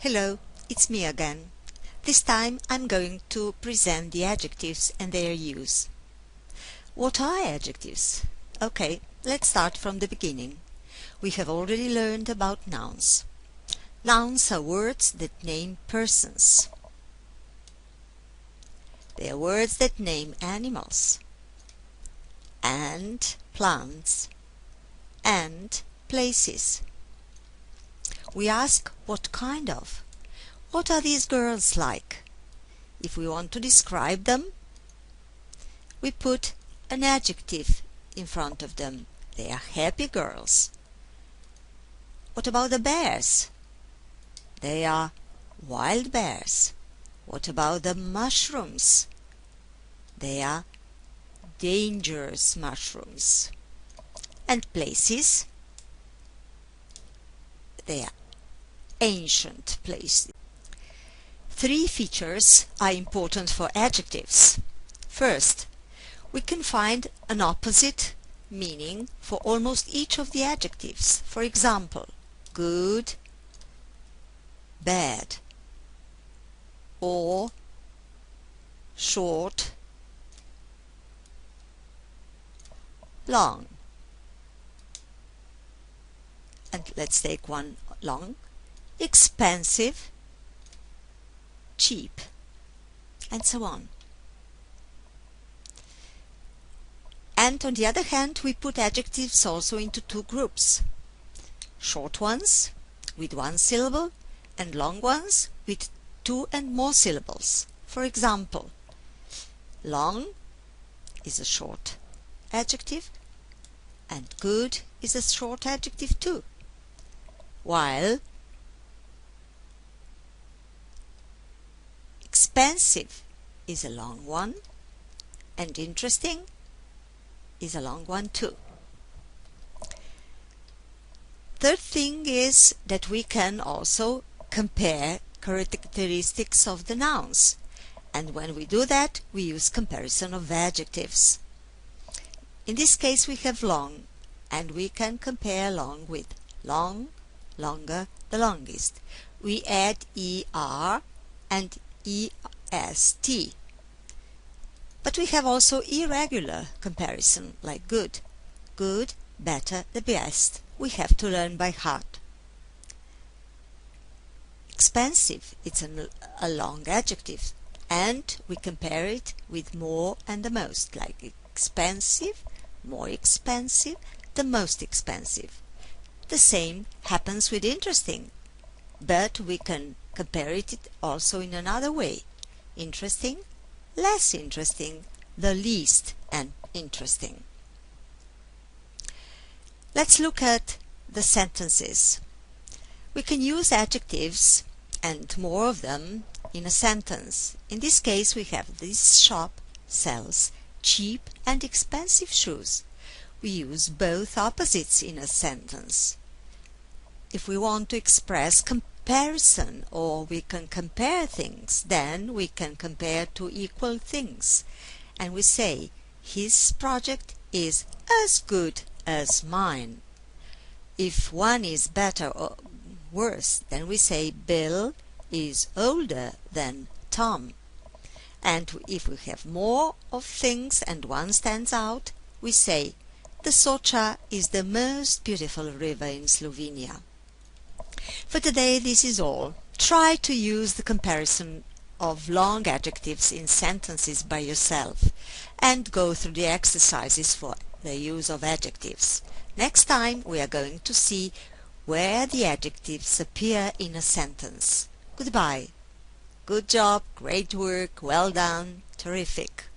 Hello, it's me again. This time I'm going to present the adjectives and their use. What are adjectives? Okay, let's start from the beginning. We have already learned about nouns. Nouns are words that name persons. They are words that name animals, and plants, and places. We ask what kind of. What are these girls like? If we want to describe them, we put an adjective in front of them. They are happy girls. What about the bears? They are wild bears. What about the mushrooms? They are dangerous mushrooms. And places? They are ancient places. Three features are important for adjectives. First, we can find an opposite meaning for almost each of the adjectives. For example, good, bad, or short, long. And let's take one long. Expensive, cheap, and so on. And on the other hand, we put adjectives also into two groups. Short ones with one syllable and long ones with two and more syllables. For example, long is a short adjective and good is a short adjective too. While expensive is a long one and interesting is a long one too. Third thing is that we can also compare characteristics of the nouns, and when we do that we use comparison of adjectives. In this case we have long, and we can compare long with long, longer, the longest. We add er and est. But we have also irregular comparison, like good. Good, better, the best. We have to learn by heart. Expensive, it's a long adjective, and we compare it with more and the most, like expensive, more expensive, the most expensive. The same happens with interesting, but we can compare it also in another way. Interesting, less interesting, the least and interesting. Let's look at the sentences. We can use adjectives and more of them in a sentence. In this case we have this shop sells cheap and expensive shoes. We use both opposites in a sentence. If we want to express comparison, or we can compare things, then we can compare two equal things, and we say his project is as good as mine. If one is better or worse, then we say Bill is older than Tom. And if we have more of things and one stands out, we say the Socha is the most beautiful river in Slovenia. For today this is all. Try to use the comparison of long adjectives in sentences by yourself and go through the exercises for the use of adjectives. Next time we are going to see where the adjectives appear in a sentence. Goodbye. Good job, great work, well done, terrific.